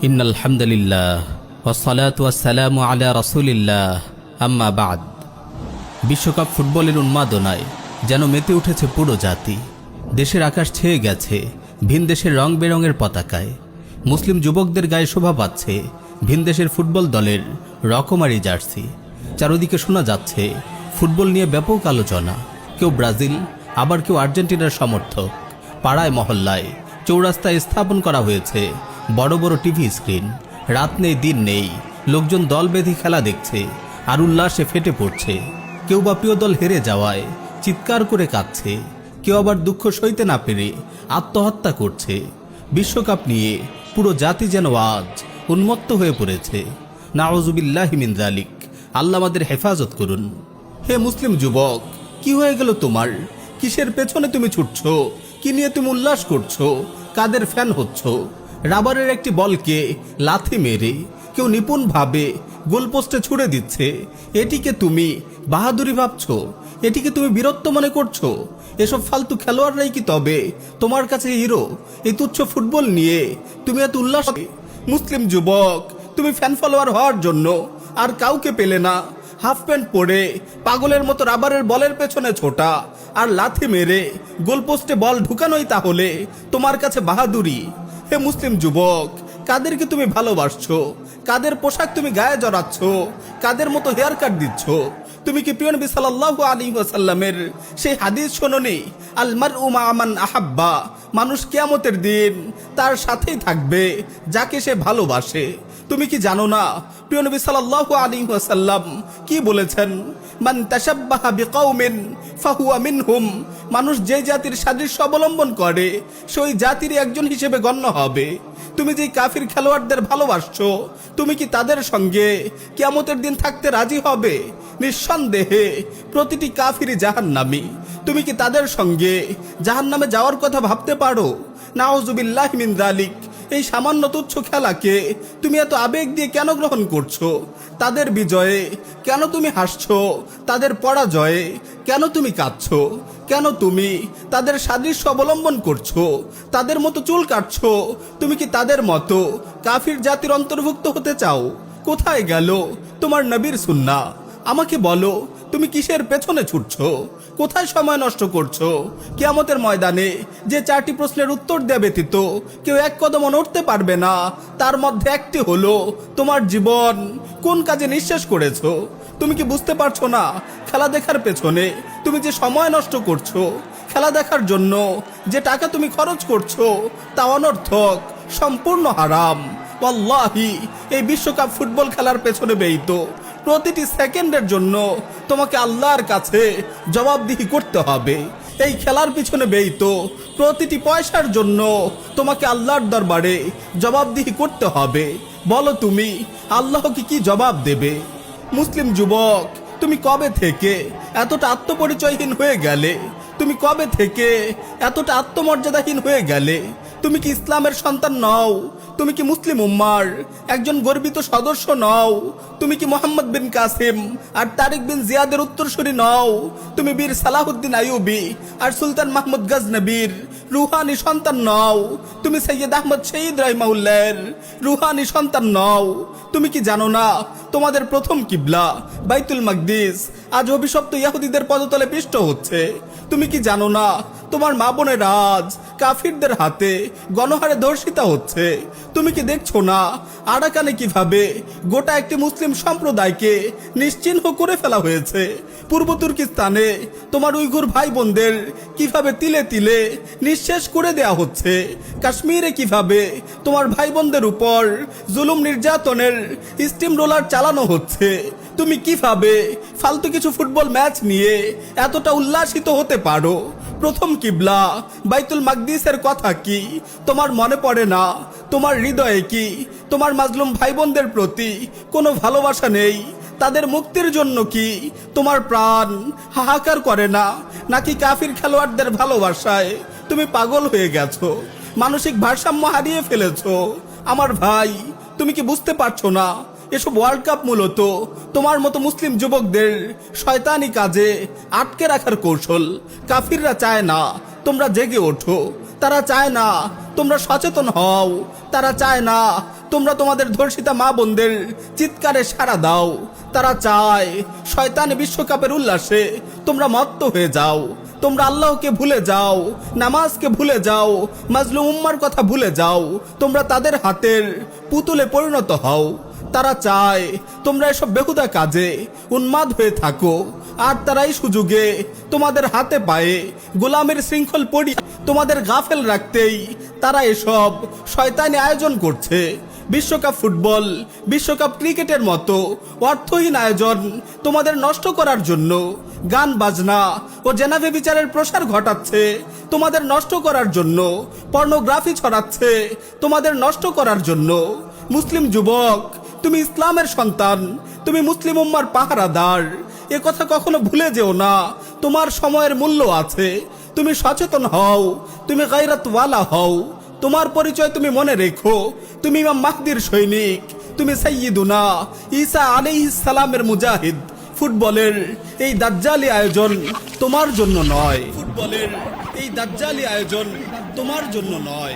ইন্নাল হামদুলিল্লাহ ওয়াসসালাতু ওয়াসসালামু আলা রাসূলিল্লাহ আম্মা বাদ। বিশ্বকাপ ফুটবলের উন্মাদনায় যেন মেতে উঠেছে পুরো জাতি। দেশের আকাশ ছেয়ে গেছে ভিন দেশের রং বেরঙের পতাকায়। মুসলিম যুবকদের গায়ে শোভা পাচ্ছে ভিন দেশের ফুটবল দলের রকমারি জার্সি। চারদিকে শোনা যাচ্ছে ফুটবল নিয়ে ব্যাপক আলোচনা। কেউ ব্রাজিল, আবার কেউ আর্জেন্টিনার সমর্থক। পাড়ায় মহল্লায় চৌরাস্তায় স্থাপন করা হয়েছে বড় বড় টিভি স্ক্রিন। রাত নেই দিন নেই, লোকজন দল বেঁধে খেলা দেখছে আর উল্লাসে ফেটে পড়ছে। কেউ বা প্রিয় দল হেরে যাওয়ায় চিৎকার করে কাঁদছে, কেউ আবার দুঃখ সইতে না পেরে আত্মহত্যা করছে। বিশ্বকাপ নিয়ে পুরো জাতি যেন আজ উন্মত্ত হয়ে পড়েছে। নাউযুবিল্লাহি মিন যালিক। আল্লাহ আমাদের হেফাজত করুন। হে মুসলিম যুবক, কি হয়ে গেল তোমার? কিসের পেছনে তুমি ছুটছো? কি নিয়ে তুমি উল্লাস করছো? কাদের ফ্যান হচ্ছ? রাবারের একটি বলকে লাথি মেরে কেউ নিপুণভাবে গোলপোস্টে ছুড়ে দিচ্ছে, এটিকে তুমি বাহাদুরি ভাবছো? এটিকে তুমি বীরত্ব মনে করছো? এসব ফালতু খেলোয়াড়রাই কি তবে তোমার কাছে হিরো? এই তুচ্ছ ফুটবল নিয়ে তুমি এত উল্লাস? মুসলিম যুবক, তুমি ফ্যান ফলোয়ার হওয়ার জন্য আর কাউকে পেলে না। হাফ প্যান্ট পরে পাগলের মতো রাবারের বলের পেছনে ছোটা আর লাথি মেরে গোলপোস্টে বল ঢুকানোই তাহলে তোমার কাছে বাহাদুরি? হে মুসলিম যুবক, কাদেরকে তুমি ভালোবাসছো? কাদের পোশাক তুমি গায়ে জড়াচ্ছ? কাদের মতো হেয়ার কাট দিচ্ছ? তুমি কি প্রিয় নবী সাল্লাল্লাহু আলাইহি ওয়াসাল্লামের সেই হাদিস শোনোনি? আল মারউ মা মান আহাব্বা। মানুষ কিয়ামতের দিন তার সাথেই থাকবে যাকে সে ভালোবাসে। তুমি কি জানো না প্রিয় নবী সাল্লাল্লাহু আলাইহি ওয়াসাল্লাম কি বলেছেন? মান তাশাব্বাহা বিকাউমিন ফাহুয়া মিনহুম। মানুষ যে জাতির সাদৃশ্য অবলম্বন করে সেই জাতির একজন হিসেবে গণ্য হবে। তুমি যে কাফির খেলোয়াড়দের ভালোবাসছো, তুমি কি তাদের সঙ্গে কিয়ামতের দিন থাকতে রাজি হবে? নিঃসন্দেহে প্রতিটি কাফিরই জাহান্নামী। তুমি কি তাদের সঙ্গে জাহান্নামে যাওয়ার কথা ভাবতে পারো? নাউযুবিল্লাহি মিন যালিক। এই সামান্য তুচ্ছ খেলাকে তুমি এত আবেগ দিয়ে কেন গ্রহণ করছো? তাদের বিজয়ে কেন তুমি হাসছো? তাদের পরাজয়ে কেন তুমি কাঁদছো? কেন তুমি তাদের সাদৃশ্য অবলম্বন করছো? তাদের মতো চুল কাটছো? তুমি কি তাদের মতো কাফির জাতির অন্তর্ভুক্ত হতে চাও? কোথায় গেল তোমার নবীর সুন্নাহ? আমাকে বলো, তুমি কিসের পেছনে ছুটছো? কোথায় সময় নষ্ট করছো? কিয়ামতের ময়দানে যে 4টি প্রশ্নের উত্তর দেয়া ব্যতীত কেউ এক কদম নড়তে পারবে না, তার মধ্যে একটি হলো তোমার জীবন কোন কাজে নিঃশেষ করেছো। তুমি কি বুঝতে পারছো না খেলা দেখার পেছনে তুমি যে সময় নষ্ট করছো? খেলা দেখার জন্য যে টাকা তুমি খরচ করছো তা অনর্থক, সম্পূর্ণ হারাম। ওয়াল্লাহি, এই বিশ্বকাপ ফুটবল খেলার পেছনে ব্যয়িত প্রতিটি সেকেন্ডের জন্য তোমাকে আল্লাহর কাছে জবাবদিহি করতে হবে। এই খেলার পিছনে ব্যয়িত প্রতিটি পয়সার জন্য তোমাকে আল্লাহর দরবারে জবাবদিহি করতে হবে। বলো, তুমি আল্লাহকে কি জবাব দেবে? মুসলিম যুবক, তুমি কবে থেকে এতটা আত্মপরিচয়হীন হয়ে গেলে? তুমি কবে থেকে এতটা আত্মমর্যাদাহীন হয়ে গেলে? তুমি কি ইসলামের সন্তান নও? তুমি কি মুসলিম উম্মার একজন গর্বিত সদস্য নও? তুমি কি মোহাম্মদ বিন কাসিম আর তারিক বিন জিয়াদের উত্তরসূরি নও? তুমি বীর সালাহুদ্দিন আইয়ুবী আর সুলতান মাহমুদ গজনবীর রুহানি সন্তান নও? তুমি সৈয়দ আহমদ শহীদ রাহিমাহুল্লাহর রুহানি সন্তান নও? তুমি কি জানো না তোমাদের প্রথম কিবলা বাইতুল মাকদিস আজ অভিশপ্ত ইহুদিদের পদতলে পিষ্ট হচ্ছে? তুমি কি জানো না তোমার মা বোনের আজ কাফিরদের হাতে গণহারে ধর্ষিতা হচ্ছে? তুমি কি দেখছো না আরাকানে কিভাবে গোটা একটি মুসলিম সম্প্রদায়কে নিশ্চিহ্ন করে ফেলা হয়েছে? পূর্ব তুর্কিস্তানে তোমার উইঘুর ভাই বোনদের কিভাবে তিলে তিলে নিঃশেষ করে দেয়া হচ্ছে? কাশ্মীরে কিভাবে তোমার ভাই বোনদের উপর জুলুম নির্যাতনের স্টিম রোলার চালানো হচ্ছে? তুমি কিভাবে ফালতু কিছু ফুটবল ম্যাচ নিয়ে এতটা উল্লাসিত হতে পারো? প্রথম কিবলা বাইতুল মাকদিসের কথা কি তোমার মনে পড়ে না? তোমার হৃদয়ে কি তোমার মাজলুম ভাই বোনদের প্রতি কোনো ভালোবাসা নেই? তাদের মুক্তির জন্য কি তোমার প্রাণ হাহাকার করে না? নাকি কাফির খেলোয়াড়দের ভালোবাসায় তুমি পাগল হয়ে গেছো, মানসিক ভারসাম্য হারিয়ে ফেলেছো? আমার ভাই, তুমি কি বুঝতে পারছো না এসব ওয়ার্ল্ড কাপ মূলত তোমার মতো মুসলিম যুবকদের শয়তানি কাজে আটকে রাখার কৌশল? কাফিররা চায় না তোমরা জেগে ওঠো, তারা চায় না তোমরা সচেতন হও, তারা চায় না তোমরা তোমাদের ধর্ষিতা মা বোনদের চিৎকারে সাড়া দাও। তারা চায় শয়তান বিশ্বকাপের উল্লাসে তোমরা মত্ত হয়ে যাও। তোমরা আল্লাহকে ভুলে যাও, নামাজকে ভুলে যাও, মাজলুম উম্মার কথা ভুলে যাও। তোমরা তাদের হাতের পুতুলে পরিণত হও। তারা চায় তোমরা এসব বেহুদা কাজে উন্মাদ হয়ে থাকো। আর তারাই সুযোগে তোমাদের হাতে পায়ে গোলামের শৃঙ্খল পড়ি তোমাদের গাফেল রাখতেই তারা এসব শয়তানি আয়োজন করছে। বিশ্বকাপ ফুটবল, বিশ্বকাপ ক্রিকেটের মতো অর্থহীন আয়োজন তোমাদের নষ্ট করার জন্য গান বাজনা ও জেনাভে বিচারের প্রসার ঘটাচ্ছে তোমাদের নষ্ট করার জন্য, পর্নোগ্রাফি ছড়াচ্ছে তোমাদের নষ্ট করার জন্য। মুসলিম যুবক, তুমি ইসলামের সন্তান, তুমি মুসলিম উম্মার পাহারাদার। এ কথা কখনো ভুলে যেও না। তোমার সময়ের মূল্য আছে। তুমি সচেতন হও, তুমি গায়রাতওয়ালা হও। তোমার পরিচয় তুমি মনে রেখো। তুমি ইমাম মাহদির সৈনিক, তুমি সাইয়্যিদুনা ঈসা আলাইহিস সালামের মুজাহিদ। ফুটবলের এই দাজ্জালি আয়োজন তোমার জন্য নয়। ফুটবলের এই দাজ্জালি আয়োজন তোমার জন্য নয়।